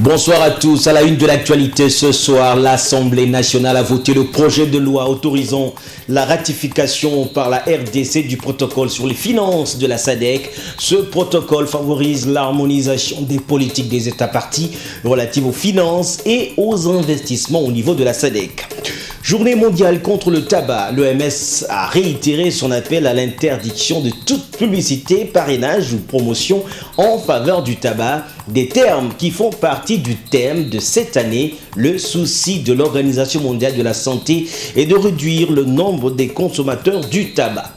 Bonsoir à tous. À la une de l'actualité ce soir, l'Assemblée nationale a voté le projet de loi autorisant la ratification par la RDC du protocole sur les finances de la SADC. Ce protocole favorise l'harmonisation des politiques des États parties relatives aux finances et aux investissements au niveau de la SADC. Journée mondiale contre le tabac, l'OMS a réitéré son appel à l'interdiction de toute publicité, parrainage ou promotion en faveur du tabac, des termes qui font partie du thème de cette année. Le souci de l'Organisation mondiale de la santé est de réduire le nombre des consommateurs du tabac.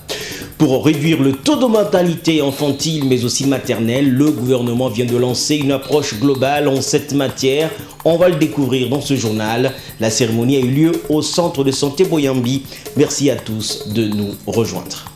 Pour réduire le taux de mortalité infantile mais aussi maternelle, le gouvernement vient de lancer une approche globale en cette matière. On va le découvrir dans ce journal. La cérémonie a eu lieu au centre de santé Boyambi. Merci à tous de nous rejoindre.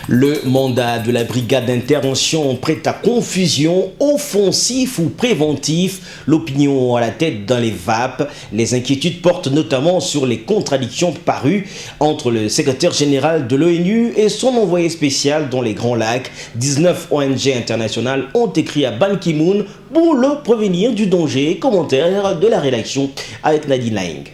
Le mandat de la brigade d'intervention prête à confusion, offensif ou préventif, l'opinion à la tête dans les vapes. Les inquiétudes portent notamment sur les contradictions parues entre le secrétaire général de l'ONU et son envoyé spécial dans les Grands Lacs. 19 ONG internationales ont écrit à Ban Ki-moon pour le prévenir du danger. Commentaire de la rédaction avec Nadine Laing.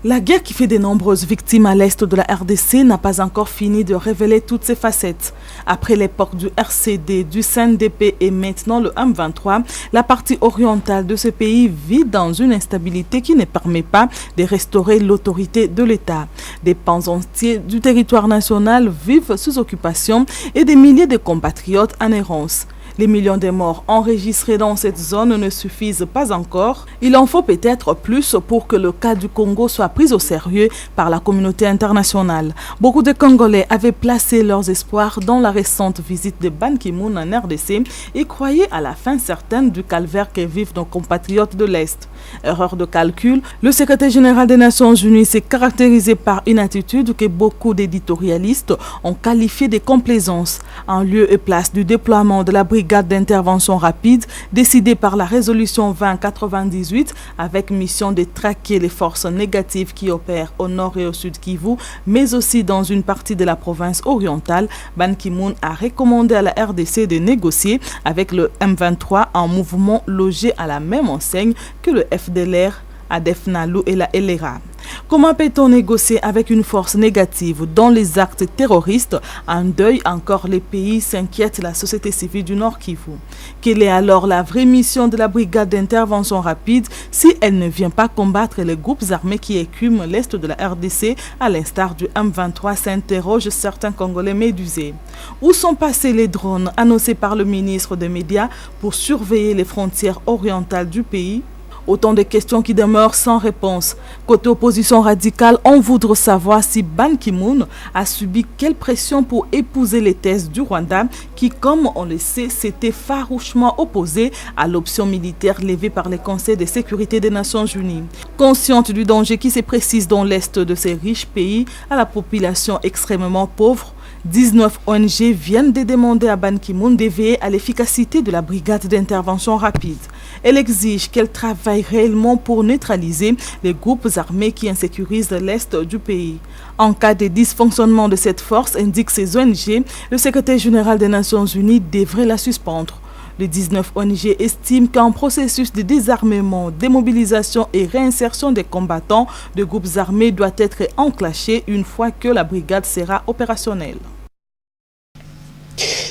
La guerre qui fait de nombreuses victimes à l'est de la RDC n'a pas encore fini de révéler toutes ses facettes. Après l'époque du RCD, du CNDP et maintenant le M23, la partie orientale de ce pays vit dans une instabilité qui ne permet pas de restaurer l'autorité de l'État. Des pans entiers du territoire national vivent sous occupation et des milliers de compatriotes en errance. Les millions de morts enregistrés dans cette zone ne suffisent pas encore. Il en faut peut-être plus pour que le cas du Congo soit pris au sérieux par la communauté internationale. Beaucoup de Congolais avaient placé leurs espoirs dans la récente visite de Ban Ki-moon en RDC et croyaient à la fin certaine du calvaire que vivent nos compatriotes de l'Est. Erreur de calcul, le secrétaire général des Nations Unies s'est caractérisé par une attitude que beaucoup d'éditorialistes ont qualifiée de complaisance. En lieu et place du déploiement de la brigade d'intervention rapide décidée par la résolution 2098 avec mission de traquer les forces négatives qui opèrent au nord et au sud Kivu, mais aussi dans une partie de la province orientale, Ban Ki-moon a recommandé à la RDC de négocier avec le M23 en mouvement logé à la même enseigne que le FDLR, ADF Nalu et la LRA. Comment peut-on négocier avec une force négative dont les actes terroristes endeuillent encore les pays, s'inquiète la société civile du Nord Kivu? Quelle est alors la vraie mission de la brigade d'intervention rapide si elle ne vient pas combattre les groupes armés qui écument l'est de la RDC à l'instar du M23, s'interrogent certains Congolais médusés. Où sont passés les drones annoncés par le ministre des Médias pour surveiller les frontières orientales du pays? Autant de questions qui demeurent sans réponse. Côté opposition radicale, on voudrait savoir si Ban Ki-moon a subi quelle pression pour épouser les thèses du Rwanda qui, comme on le sait, s'était farouchement opposé à l'option militaire levée par le Conseil de sécurité des Nations Unies. Consciente du danger qui se précise dans l'est de ces riches pays à la population extrêmement pauvre, 19 ONG viennent de demander à Ban Ki-moon d'éveiller à l'efficacité de la brigade d'intervention rapide. Elle exige qu'elle travaille réellement pour neutraliser les groupes armés qui insécurisent l'est du pays. En cas de dysfonctionnement de cette force, indique ces ONG, le secrétaire général des Nations Unies devrait la suspendre. Les 19 ONG estiment qu'un processus de désarmement, démobilisation et réinsertion des combattants de groupes armés doit être enclenché une fois que la brigade sera opérationnelle.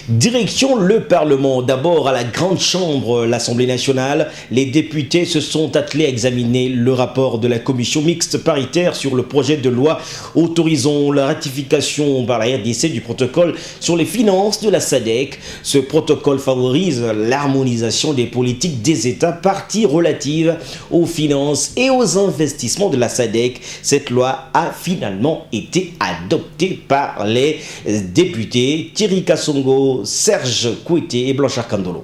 Direction le Parlement. D'abord à la Grande Chambre, l'Assemblée nationale. Les députés se sont attelés à examiner le rapport de la commission mixte paritaire sur le projet de loi autorisant la ratification par la RDC du protocole sur les finances de la SADC. Ce protocole favorise l'harmonisation des politiques des États parties relatives aux finances et aux investissements de la SADC. Cette loi a finalement été adoptée par les députés Thierry Kassongo, Serge Kouité et Blanchard Kandolo.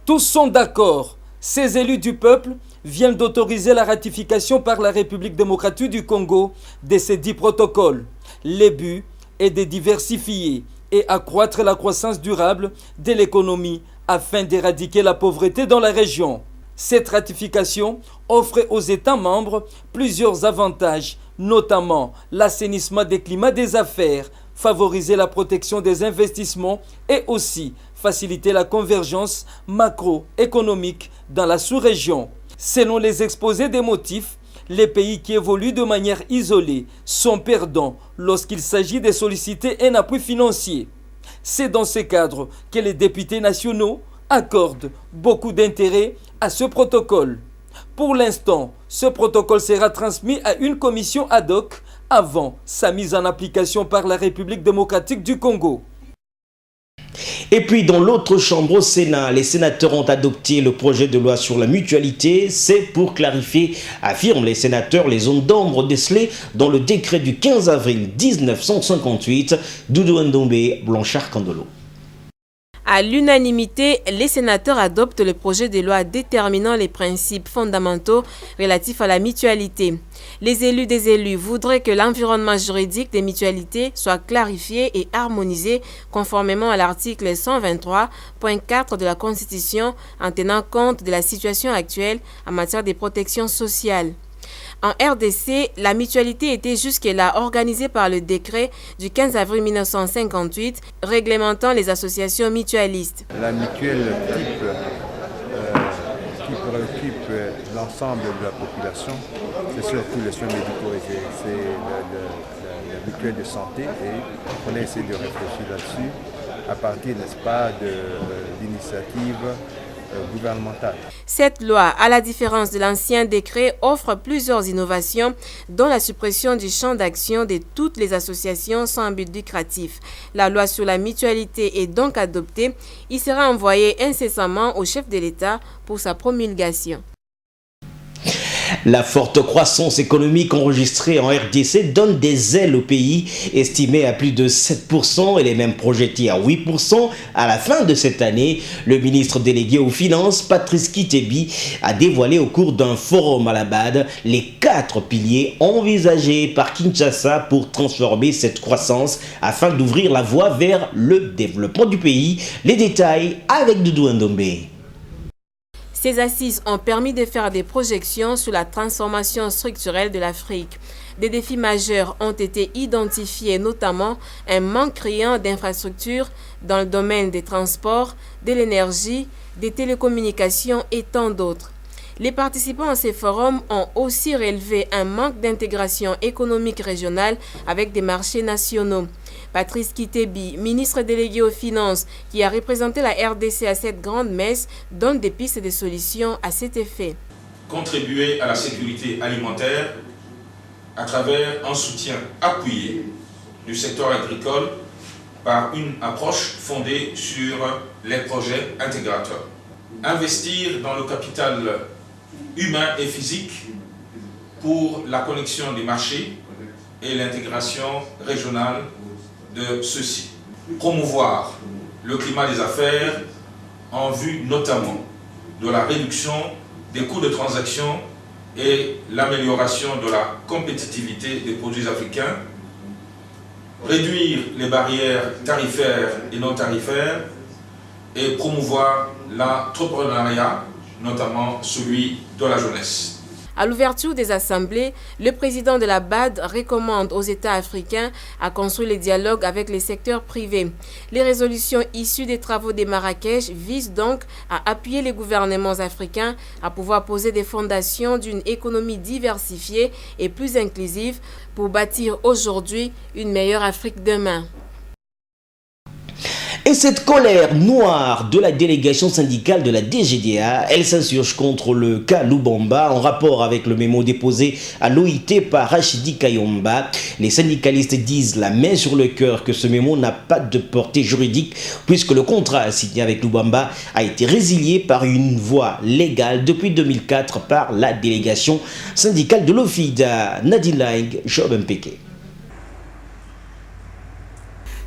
Tous sont d'accord. Ces élus du peuple viennent d'autoriser la ratification par la République démocratique du Congo de ces 10 protocoles. Le but est de diversifier et accroître la croissance durable de l'économie afin d'éradiquer la pauvreté dans la région. Cette ratification offre aux États membres plusieurs avantages, notamment l'assainissement des climats des affaires, favoriser la protection des investissements et aussi faciliter la convergence macroéconomique dans la sous-région. Selon les exposés des motifs, les pays qui évoluent de manière isolée sont perdants lorsqu'il s'agit de solliciter un appui financier. C'est dans ce cadre que les députés nationaux accordent beaucoup d'intérêt à ce protocole. Pour l'instant, ce protocole sera transmis à une commission ad hoc avant sa mise en application par la République démocratique du Congo. Et puis dans l'autre chambre au Sénat, les sénateurs ont adopté le projet de loi sur la mutualité. C'est pour clarifier, affirment les sénateurs, les zones d'ombre décelées dans le décret du 15 avril 1958. Doudou Ndombe, Blanchard Candolo. À l'unanimité, les sénateurs adoptent le projet de loi déterminant les principes fondamentaux relatifs à la mutualité. Les élus des élus voudraient que l'environnement juridique des mutualités soit clarifié et harmonisé conformément à l'article 123.4 de la Constitution en tenant compte de la situation actuelle en matière de protection sociale. En RDC, la mutualité était jusque-là organisée par le décret du 15 avril 1958 réglementant les associations mutualistes. La mutuelle type qui préoccupe l'ensemble de la population, c'est surtout les soins médicaux, c'est la mutuelle de santé et on a essayé de réfléchir là-dessus à partir, n'est-ce pas, d'initiatives gouvernementale. Cette loi, à la différence de l'ancien décret, offre plusieurs innovations, dont la suppression du champ d'action de toutes les associations sans but lucratif. La loi sur la mutualité est donc adoptée. Il sera envoyé incessamment au chef de l'État pour sa promulgation. La forte croissance économique enregistrée en RDC donne des ailes au pays, estimée à plus de 7% et les mêmes projetée à 8% à la fin de cette année. Le ministre délégué aux Finances, Patrice Kitebi, a dévoilé au cours d'un forum à la BAD les 4 piliers envisagés par Kinshasa pour transformer cette croissance afin d'ouvrir la voie vers le développement du pays. Les détails avec Doudou Ndombe. Ces assises ont permis de faire des projections sur la transformation structurelle de l'Afrique. Des défis majeurs ont été identifiés, notamment un manque criant d'infrastructures dans le domaine des transports, de l'énergie, des télécommunications et tant d'autres. Les participants à ces forums ont aussi relevé un manque d'intégration économique régionale avec des marchés nationaux. Patrice Kitebi, ministre délégué aux Finances, qui a représenté la RDC à cette grande messe, donne des pistes de solutions à cet effet. Contribuer à la sécurité alimentaire à travers un soutien appuyé du secteur agricole par une approche fondée sur les projets intégrateurs. Investir dans le capital humain et physique pour la connexion des marchés et l'intégration régionale de ceux-ci. Promouvoir le climat des affaires en vue notamment de la réduction des coûts de transaction et l'amélioration de la compétitivité des produits africains, réduire les barrières tarifaires et non tarifaires et promouvoir l'entrepreneuriat, notamment celui de la jeunesse. À l'ouverture des assemblées, le président de la BAD recommande aux États africains à construire les dialogues avec les secteurs privés. Les résolutions issues des travaux de Marrakech visent donc à appuyer les gouvernements africains à pouvoir poser des fondations d'une économie diversifiée et plus inclusive pour bâtir aujourd'hui une meilleure Afrique demain. Et cette colère noire de la délégation syndicale de la DGDA, elle s'insurge contre le cas Lubamba en rapport avec le mémo déposé à l'OIT par Rachidi Kayomba. Les syndicalistes disent la main sur le cœur que ce mémo n'a pas de portée juridique puisque le contrat signé avec Lubamba a été résilié par une voie légale depuis 2004 par la délégation syndicale de l'OFIDA. Nadine Laing, Job Mpeke.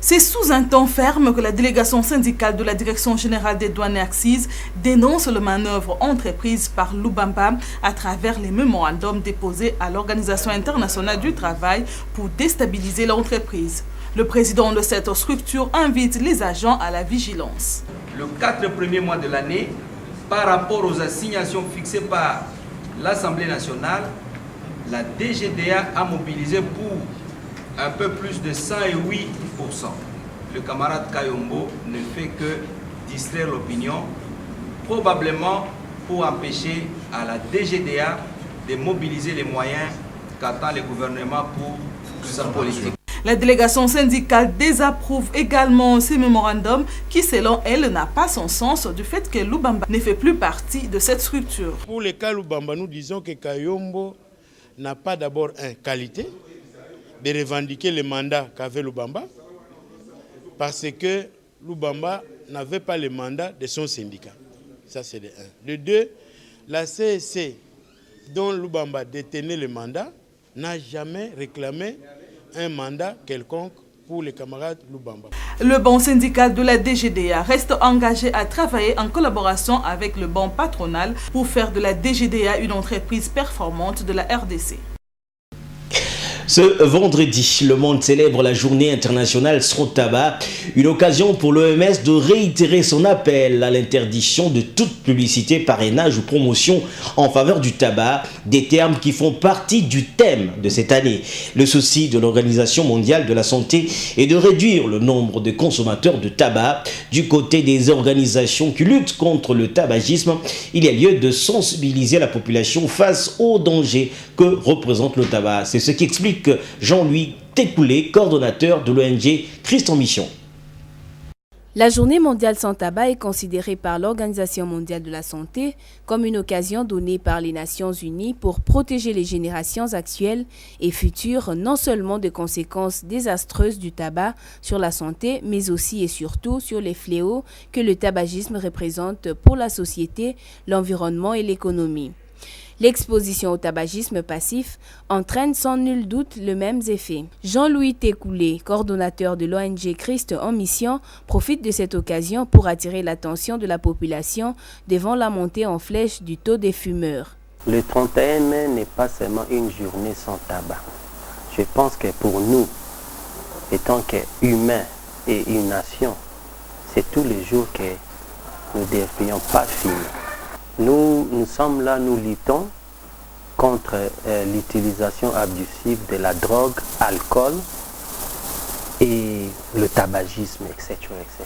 C'est sous un ton ferme que la délégation syndicale de la Direction générale des douanes et accises dénonce le manœuvre entreprise par Lubamba à travers les mémorandums déposés à l'Organisation internationale du travail pour déstabiliser l'entreprise. Le président de cette structure invite les agents à la vigilance. Les 4 premiers mois de l'année, par rapport aux assignations fixées par l'Assemblée nationale, la DGDA a mobilisé pour un peu plus de 108%. Le camarade Kayombo ne fait que distraire l'opinion, probablement pour empêcher à la DGDA de mobiliser les moyens qu'attend le gouvernement pour sa politique. La délégation syndicale désapprouve également ces mémorandums qui, selon elle, n'a pas son sens du fait que Lubamba ne fait plus partie de cette structure. Pour le cas Lubamba, nous disons que Kayombo n'a pas d'abord une qualité de revendiquer le mandat qu'avait Lubamba parce que Lubamba n'avait pas le mandat de son syndicat. Ça, c'est de un. De deux, la CSC dont Lubamba détenait le mandat n'a jamais réclamé un mandat quelconque pour les camarades Lubamba. Le banc syndical de la DGDA reste engagé à travailler en collaboration avec le banc patronal pour faire de la DGDA une entreprise performante de la RDC. Ce vendredi, le monde célèbre la journée internationale sans tabac, une occasion pour l'OMS de réitérer son appel à l'interdiction de toute publicité, parrainage ou promotion en faveur du tabac, des termes qui font partie du thème de cette année. Le souci de l'Organisation mondiale de la santé est de réduire le nombre de consommateurs de tabac. Du côté des organisations qui luttent contre le tabagisme, il y a lieu de sensibiliser la population face aux dangers que représente le tabac. C'est ce qui explique Jean-Louis Técoulé, coordonnateur de l'ONG Christ en Mission. La journée mondiale sans tabac est considérée par l'Organisation mondiale de la santé comme une occasion donnée par les Nations unies pour protéger les générations actuelles et futures non seulement des conséquences désastreuses du tabac sur la santé, mais aussi et surtout sur les fléaux que le tabagisme représente pour la société, l'environnement et l'économie. L'exposition au tabagisme passif entraîne sans nul doute le même effet. Jean-Louis Técoulé, coordonnateur de l'ONG Christ en Mission, profite de cette occasion pour attirer l'attention de la population devant la montée en flèche du taux des fumeurs. Le 31 mai n'est pas seulement une journée sans tabac. Je pense que pour nous, étant qu'humains et une nation, c'est tous les jours que nous ne devrions pas fumer. Nous sommes là, nous luttons contre l'utilisation abusive de la drogue, alcool et le tabagisme, etc. etc.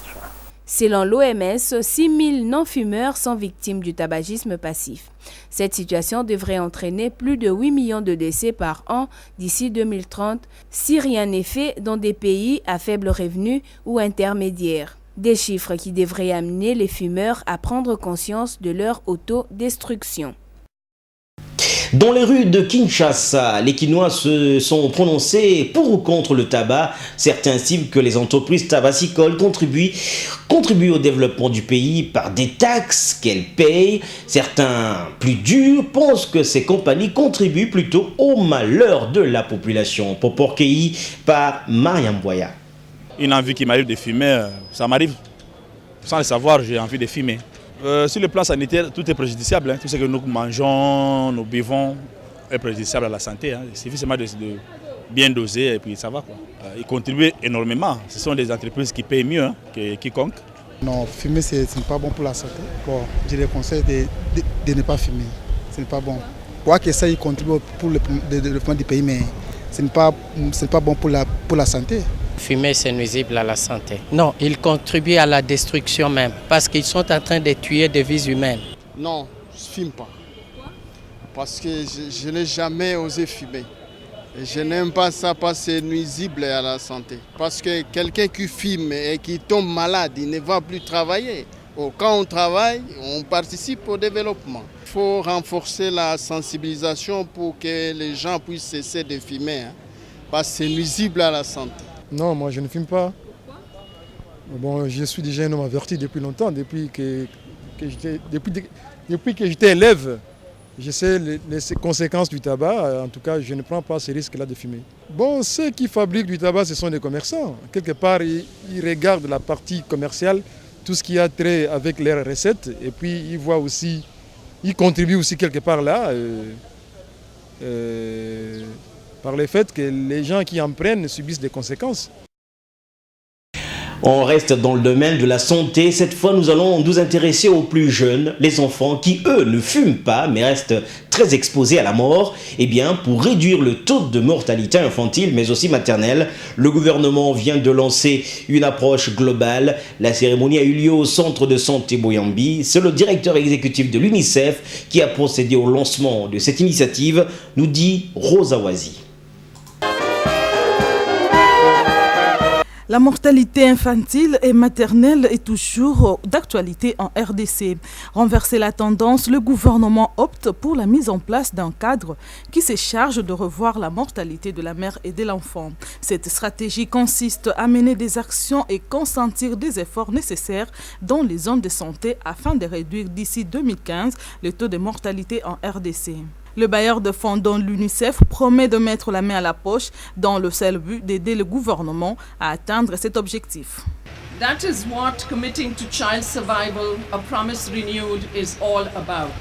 Selon l'OMS, 6 000 non-fumeurs sont victimes du tabagisme passif. Cette situation devrait entraîner plus de 8 millions de décès par an d'ici 2030 si rien n'est fait dans des pays à faible revenu ou intermédiaires. Des chiffres qui devraient amener les fumeurs à prendre conscience de leur autodestruction. Dans les rues de Kinshasa, les Kinois se sont prononcés pour ou contre le tabac. Certains estiment que les entreprises tabacicoles contribuent au développement du pays par des taxes qu'elles payent. Certains, plus durs, pensent que ces compagnies contribuent plutôt au malheur de la population. Poporkei par Mariam Boya. Une envie qui m'arrive de fumer, ça m'arrive. Sans le savoir, j'ai envie de fumer. Sur le plan sanitaire, tout est préjudiciable. Hein. Tout ce que nous mangeons, nous buvons est préjudiciable à la santé. Hein. Il suffit seulement de bien doser et puis ça va. Quoi. Ils contribuent énormément. Ce sont des entreprises qui payent mieux que quiconque. Non, fumer, ce n'est pas bon pour la santé. Bon, je les conseille de ne pas fumer. Ce n'est pas bon. Quoi que ça, ils contribuent pour le développement du pays, mais ce n'est pas bon pour la santé. Fumer, c'est nuisible à la santé. Non, ils contribuent à la destruction même, parce qu'ils sont en train de tuer des vies humaines. Non, je ne fume pas. Parce que je n'ai jamais osé fumer. Et je n'aime pas ça parce que c'est nuisible à la santé. Parce que quelqu'un qui fume et qui tombe malade, il ne va plus travailler. Quand on travaille, on participe au développement. Il faut renforcer la sensibilisation pour que les gens puissent cesser de fumer. Hein, parce que c'est nuisible à la santé. Non, moi je ne fume pas. Bon, je suis déjà un homme averti depuis longtemps, depuis que j'étais élève. Je sais les conséquences du tabac, en tout cas je ne prends pas ce risque-là de fumer. Bon, ceux qui fabriquent du tabac, ce sont des commerçants. Quelque part, ils regardent la partie commerciale, tout ce qui a trait avec leurs recettes, et puis ils voient aussi, ils contribuent aussi quelque part là. Par le fait que les gens qui en prennent subissent des conséquences. On reste dans le domaine de la santé. Cette fois, nous allons nous intéresser aux plus jeunes, les enfants qui, eux, ne fument pas, mais restent très exposés à la mort. Eh bien, pour réduire le taux de mortalité infantile, mais aussi maternelle, le gouvernement vient de lancer une approche globale. La cérémonie a eu lieu au centre de santé Boyambi. C'est le directeur exécutif de l'UNICEF qui a procédé au lancement de cette initiative, nous dit Rosa Wazi. La mortalité infantile et maternelle est toujours d'actualité en RDC. Renverser la tendance, le gouvernement opte pour la mise en place d'un cadre qui se charge de revoir la mortalité de la mère et de l'enfant. Cette stratégie consiste à mener des actions et consentir des efforts nécessaires dans les zones de santé afin de réduire d'ici 2015 le taux de mortalité en RDC. Le bailleur de fonds dont l'UNICEF promet de mettre la main à la poche dans le seul but d'aider le gouvernement à atteindre cet objectif. That is what committing to child survival, a promise renewed, is all about.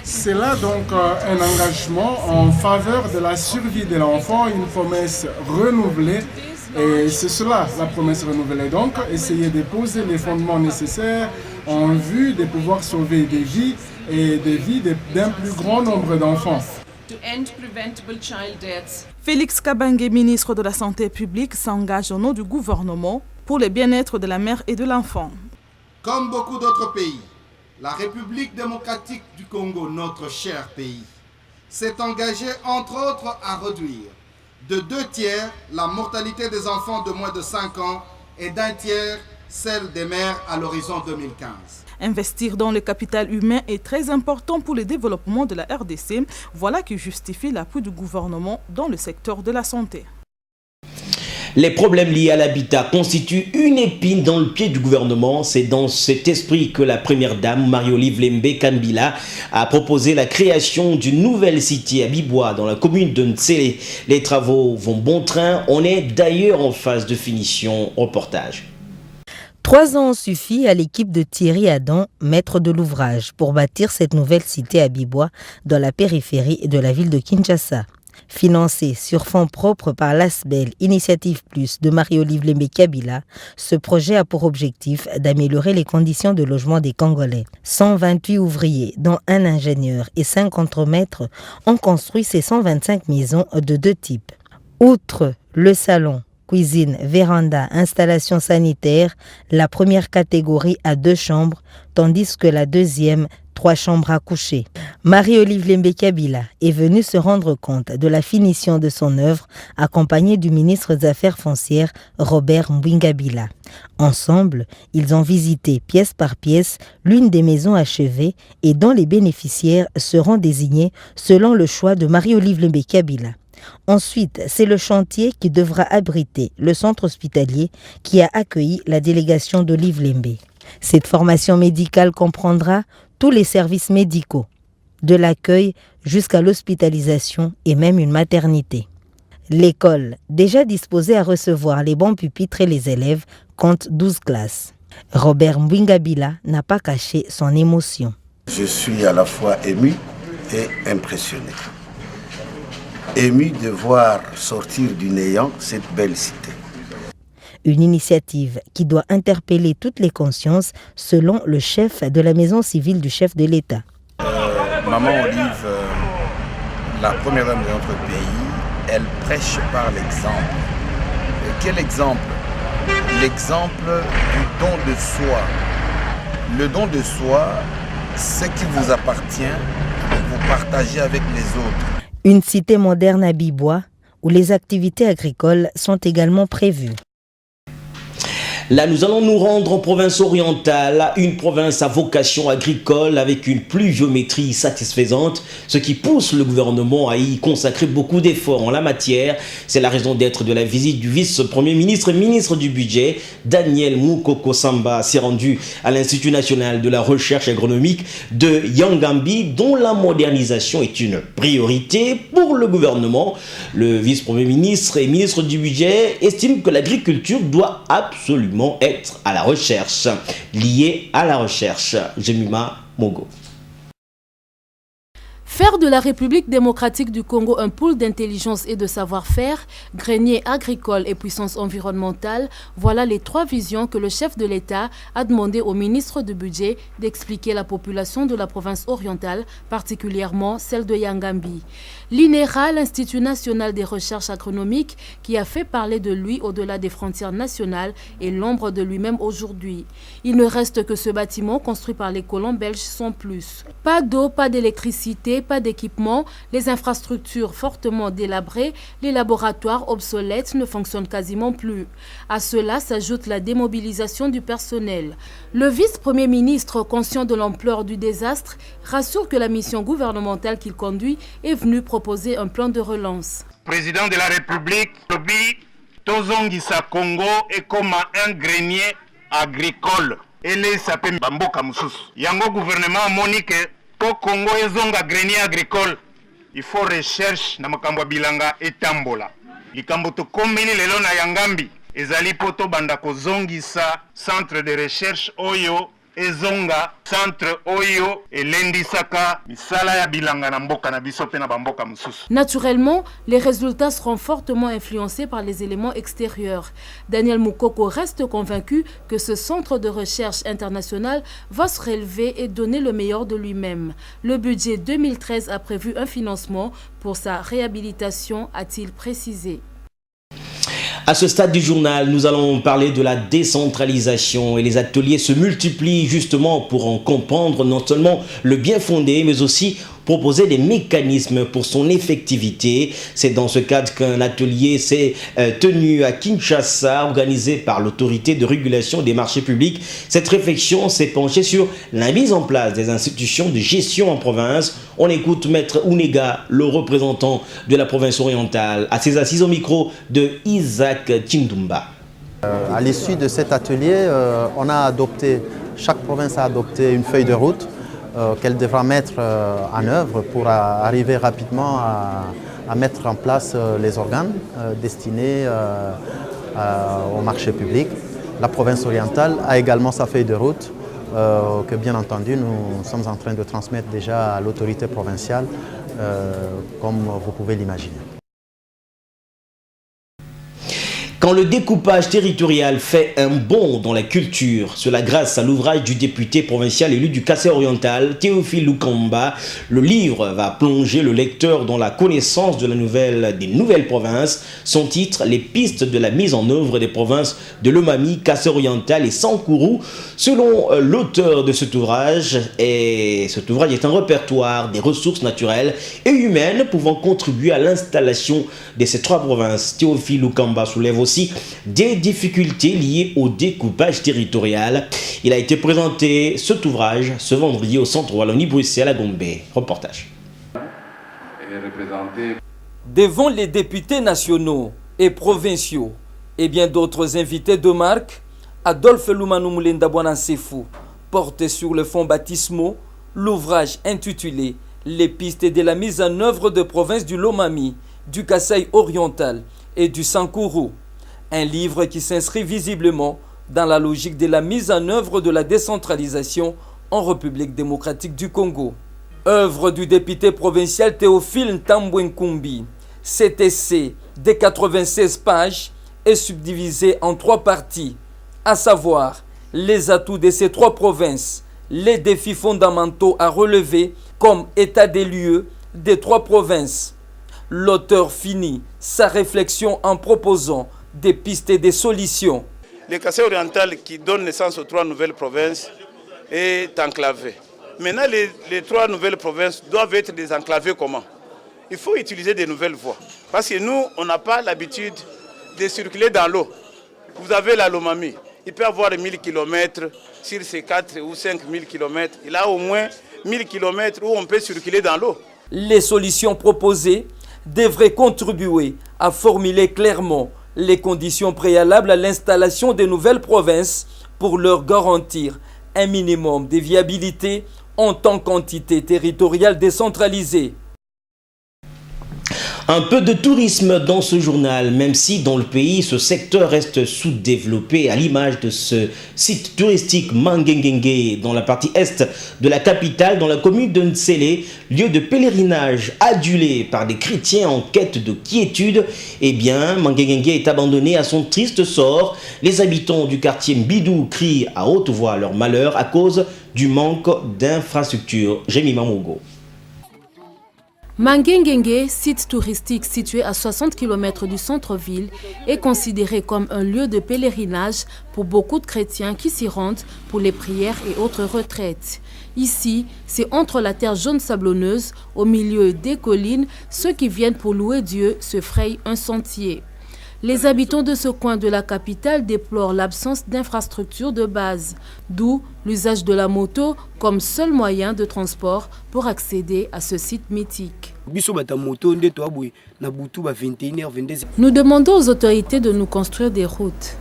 C'est là donc un engagement en faveur de la survie de l'enfant, une promesse renouvelée. Et c'est cela, la promesse renouvelée. Donc, essayer de poser les fondements nécessaires en vue de pouvoir sauver des vies et des vies d'un plus grand nombre d'enfants. Félix Kabange, ministre de la Santé publique, s'engage au nom du gouvernement pour le bien-être de la mère et de l'enfant. Comme beaucoup d'autres pays, la République démocratique du Congo, notre cher pays, s'est engagée entre autres à réduire de 2/3 la mortalité des enfants de moins de 5 ans et d'1/3 celle des mères à l'horizon 2015. Investir dans le capital humain est très important pour le développement de la RDC. Voilà qui justifie l'appui du gouvernement dans le secteur de la santé. Les problèmes liés à l'habitat constituent une épine dans le pied du gouvernement. C'est dans cet esprit que la première dame, Marie-Olive Lembe Kambila, a proposé la création d'une nouvelle cité à Bibois, dans la commune de Ntsele. Les travaux vont bon train. On est d'ailleurs en phase de finition. Reportage. 3 ans ont suffi à l'équipe de Thierry Adam, maître de l'ouvrage, pour bâtir cette nouvelle cité à Bibois, dans la périphérie de la ville de Kinshasa. Financé sur fonds propres par l'ASBEL Initiative Plus de Marie-Olive Lembe Kabila, ce projet a pour objectif d'améliorer les conditions de logement des Congolais. 128 ouvriers, dont un ingénieur et 5 contremaîtres, ont construit ces 125 maisons de 2 types. Outre le salon, cuisine, véranda, installation sanitaire, la première catégorie a 2 chambres, tandis que la deuxième, 3 chambres à coucher. Marie-Olive Lembe Kabila est venue se rendre compte de la finition de son œuvre, accompagnée du ministre des Affaires foncières, Robert Mbwingabila. Ensemble, ils ont visité pièce par pièce l'une des maisons achevées et dont les bénéficiaires seront désignés selon le choix de Marie-Olive Lembe Kabila. Ensuite, c'est le chantier qui devra abriter le centre hospitalier qui a accueilli la délégation d'Olive Lembe. Cette formation médicale comprendra tous les services médicaux, de l'accueil jusqu'à l'hospitalisation et même une maternité. L'école, déjà disposée à recevoir les bons pupitres et les élèves, compte 12 classes. Robert Mbwingabila n'a pas caché son émotion. Je suis à la fois ému et impressionné. Ému de voir sortir du néant cette belle cité. Une initiative qui doit interpeller toutes les consciences selon le chef de la maison civile du chef de l'État. Maman Olive, la première dame de notre pays, elle prêche par l'exemple. Quel exemple? L'exemple du don de soi. Le don de soi, ce qui vous appartient, vous partagez avec les autres. Une cité moderne à Bibois où les activités agricoles sont également prévues. Là, nous allons nous rendre en province orientale, une province à vocation agricole avec une pluviométrie satisfaisante, ce qui pousse le gouvernement à y consacrer beaucoup d'efforts en la matière. C'est la raison d'être de la visite du vice-premier ministre et ministre du budget. Daniel Moukoko Samba s'est rendu à l'Institut national de la recherche agronomique de Yangambi, dont la modernisation est une priorité pour le gouvernement. Le vice-premier ministre et ministre du budget estime que l'agriculture doit absolument être à la recherche, liée à la recherche. Jemima Mogo. Faire de la République démocratique du Congo un pôle d'intelligence et de savoir-faire, grenier agricole et puissance environnementale, voilà les 3 visions que le chef de l'État a demandé au ministre du Budget d'expliquer à la population de la province orientale, particulièrement celle de Yangambi. L'INERA, l'Institut national des recherches agronomiques, qui a fait parler de lui au-delà des frontières nationales, est l'ombre de lui-même aujourd'hui. Il ne reste que ce bâtiment construit par les colons belges sans plus. Pas d'eau, pas d'électricité, pas d'équipement, les infrastructures fortement délabrées, les laboratoires obsolètes ne fonctionnent quasiment plus. À cela s'ajoute la démobilisation du personnel. Le vice-premier ministre, conscient de l'ampleur du désastre, rassure que la mission gouvernementale qu'il conduit est venue proposer un plan de relance. Président de la République, Tozongisa Congo est comme un grenier agricole. Et les sapé Bamboka Moussous. Yango gouvernement monique pour Congo ezonga grenier agricole. Il faut recherche na makambo bilanga etambola. Likambo to kombini lelo na Yangambi. Ezali poto banda kozongisa centre de recherche oyo ezonga centre oyo elendisaka misala ya bilanga na mboka na biso pe na bamboka mususu. Naturellement, les résultats seront fortement influencés par les éléments extérieurs. Daniel Moukoko reste convaincu que ce centre de recherche international va se relever et donner le meilleur de lui-même. Le budget 2013 a prévu un financement pour sa réhabilitation, a-t-il précisé. À ce stade du journal, nous allons parler de la décentralisation et les ateliers se multiplient justement pour en comprendre non seulement le bien fondé mais aussi proposer des mécanismes pour son effectivité. C'est dans ce cadre qu'un atelier s'est tenu à Kinshasa, organisé par l'autorité de régulation des marchés publics. Cette réflexion s'est penchée sur la mise en place des institutions de gestion en province. On écoute Maître Ounega, le représentant de la province orientale, à ses assises au micro de Isaac Tindumba. À l'issue de cet atelier, chaque province a adopté une feuille de route qu'elle devra mettre en œuvre pour arriver rapidement à mettre en place les organes destinés au marché public. La province orientale a également sa feuille de route que bien entendu nous sommes en train de transmettre déjà à l'autorité provinciale comme vous pouvez l'imaginer. Quand le découpage territorial fait un bond dans la culture, cela grâce à l'ouvrage du député provincial élu du Kassai oriental, Théophile Lukamba, le livre va plonger le lecteur dans la connaissance de des nouvelles provinces. Son titre, Les pistes de la mise en œuvre des provinces de Lomami, Kassai oriental et Sankourou. Selon l'auteur de cet ouvrage est un répertoire des ressources naturelles et humaines pouvant contribuer à l'installation de ces 3 provinces. Théophile Lukamba soulève aussi des difficultés liées au découpage territorial. Il a été présenté cet ouvrage ce vendredi au centre Wallonie-Bruxelles à Gombe. Reportage. Devant les députés nationaux et provinciaux et bien d'autres invités de marque, Adolphe Lumanou Moulenda Bouanansefou porte sur le fond baptismaux l'ouvrage intitulé Les pistes de la mise en œuvre de provinces du Lomami, du Kassai oriental et du Sankourou. Un livre qui s'inscrit visiblement dans la logique de la mise en œuvre de la décentralisation en République démocratique du Congo. Œuvre du député provincial Théophile Ntambwenkumbi, cet essai de 96 pages est subdivisé en 3 parties, à savoir les atouts de ces 3 provinces, les défis fondamentaux à relever comme état des lieux des 3 provinces. L'auteur finit sa réflexion en proposant des pistes et des solutions. Le Kassai oriental qui donne naissance aux 3 nouvelles provinces est enclavé. Maintenant, les 3 nouvelles provinces doivent être désenclavées comment? Il faut utiliser des nouvelles voies. Parce que nous, on n'a pas l'habitude de circuler dans l'eau. Vous avez la Lomami, il peut avoir 1000 km sur ces 4 ou 5000 km. Il a au moins 1000 km où on peut circuler dans l'eau. Les solutions proposées devraient contribuer à formuler clairement les conditions préalables à l'installation des nouvelles provinces pour leur garantir un minimum de viabilité en tant qu'entité territoriale décentralisée. Un peu de tourisme dans ce journal, même si dans le pays, ce secteur reste sous-développé à l'image de ce site touristique Mangengengue dans la partie est de la capitale, dans la commune de Nsele, lieu de pèlerinage adulé par des chrétiens en quête de quiétude. Eh bien, Mangengengue est abandonné à son triste sort. Les habitants du quartier Mbidou crient à haute voix leur malheur à cause du manque d'infrastructures. Jémy Mamogo. Mangengengue, site touristique situé à 60 km du centre-ville, est considéré comme un lieu de pèlerinage pour beaucoup de chrétiens qui s'y rendent pour les prières et autres retraites. Ici, c'est entre la terre jaune sablonneuse, au milieu des collines, ceux qui viennent pour louer Dieu se frayent un sentier. Les habitants de ce coin de la capitale déplorent l'absence d'infrastructures de base, d'où l'usage de la moto comme seul moyen de transport pour accéder à ce site mythique. Nous demandons aux autorités de nous construire des routes.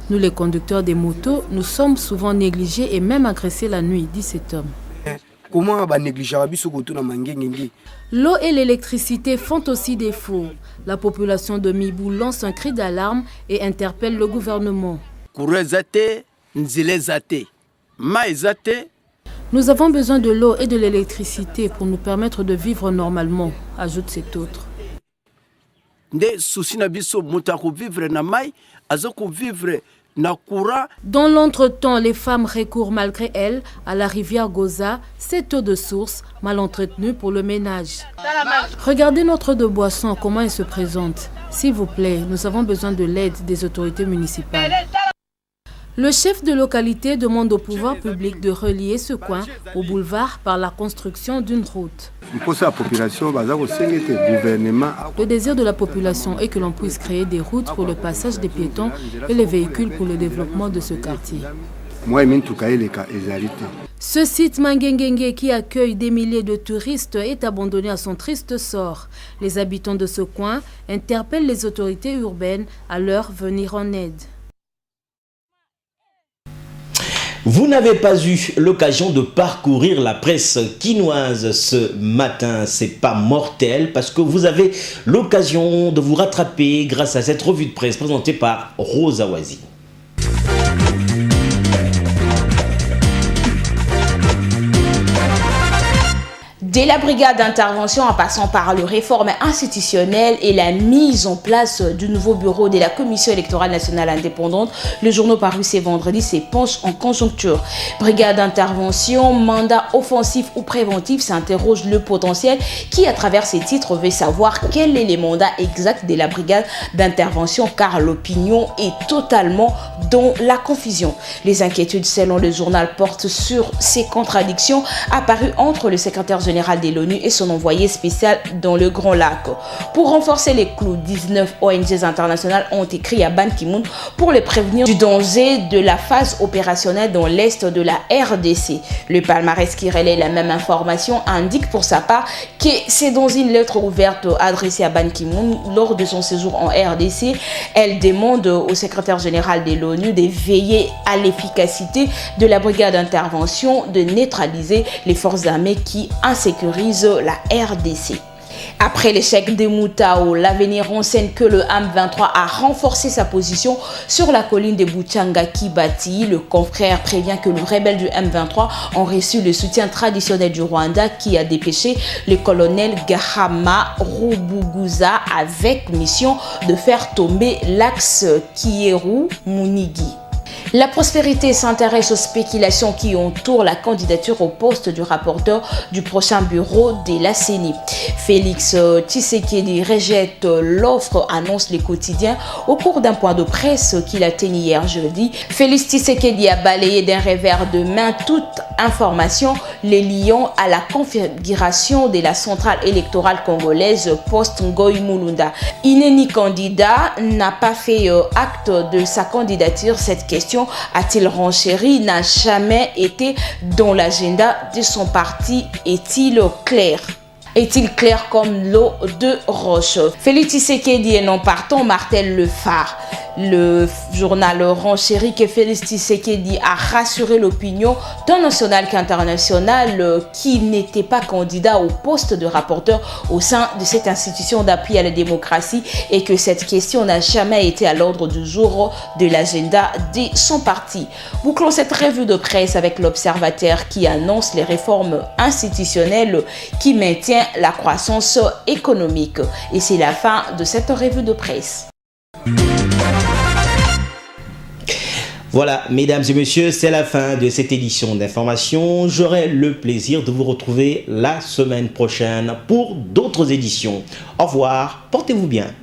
Nous, les conducteurs des motos, nous sommes souvent négligés et même agressés la nuit, dit cet homme. L'eau et l'électricité font aussi défaut. La population de Mibou lance un cri d'alarme et interpelle le gouvernement. Nous avons besoin de l'eau et de l'électricité pour nous permettre de vivre normalement, ajoute cet autre. Dans l'entretemps, les femmes recourent malgré elles à la rivière Goza, cette eau de source mal entretenue pour le ménage. Regardez notre eau de boisson, comment elle se présente. S'il vous plaît, nous avons besoin de l'aide des autorités municipales. Le chef de localité demande au pouvoir public de relier ce coin au boulevard par la construction d'une route. Le désir de la population est que l'on puisse créer des routes pour le passage des piétons et les véhicules pour le développement de ce quartier. Ce site Mangengengue qui accueille des milliers de touristes est abandonné à son triste sort. Les habitants de ce coin interpellent les autorités urbaines à leur venir en aide. Vous n'avez pas eu l'occasion de parcourir la presse quinoise ce matin, c'est pas mortel parce que vous avez l'occasion de vous rattraper grâce à cette revue de presse présentée par Rosa Wazi. Dès la brigade d'intervention en passant par le réforme institutionnelle et la mise en place du nouveau bureau de la Commission électorale nationale indépendante, le journal paru ce vendredi s'épanche en conjoncture. Brigade d'intervention, mandat offensif ou préventif, s'interroge le potentiel qui, à travers ces titres, veut savoir quel est le mandat exact de la brigade d'intervention car l'opinion est totalement dans la confusion. Les inquiétudes, selon le journal, portent sur ces contradictions apparues entre le secrétaire général de l'ONU et son envoyé spécial dans le Grand Lac. Pour renforcer les clous, 19 ONG internationales ont écrit à Ban Ki-moon pour les prévenir du danger de la phase opérationnelle dans l'est de la RDC. Le palmarès qui relaie la même information indique pour sa part que c'est dans une lettre ouverte adressée à Ban Ki-moon lors de son séjour en RDC. Elle demande au secrétaire général de l'ONU de veiller à l'efficacité de la brigade d'intervention, de neutraliser les forces armées qui insécurisent la RDC. Après l'échec de Moutao, l'avenir renseigne que le M23 a renforcé sa position sur la colline de Buchanga Kibati. Le confrère prévient que les rebelles du M23 ont reçu le soutien traditionnel du Rwanda qui a dépêché le colonel Gahama Rubuguza avec mission de faire tomber l'axe Kieru-Munigi. La prospérité s'intéresse aux spéculations qui entourent la candidature au poste du rapporteur du prochain bureau de la CENI. Félix Tshisekedi rejette l'offre, annonce les quotidiens au cours d'un point de presse qu'il a tenu hier jeudi. Félix Tshisekedi a balayé d'un revers de main toute information les liant à la configuration de la centrale électorale congolaise post-Ngoï Mulunda. Inéni candidat n'a pas fait acte de sa candidature. Cette question, a-t-il renchéri, n'a jamais été dans l'agenda de son parti. Est-il clair? Est-il clair comme l'eau de roche? Félix Tshisekedi et non partant martèle le phare. Le journal Renchéri que Félix Tshisekedi a rassuré l'opinion tant nationale qu'internationale qui n'était pas candidat au poste de rapporteur au sein de cette institution d'appui à la démocratie et que cette question n'a jamais été à l'ordre du jour de l'agenda de son parti. Bouclons cette revue de presse avec l'Observateur qui annonce les réformes institutionnelles qui maintiennent la croissance économique. Et c'est la fin de cette revue de presse. Voilà, mesdames et messieurs, c'est la fin de cette édition d'information. J'aurai le plaisir de vous retrouver la semaine prochaine pour d'autres éditions. Au revoir, portez-vous bien.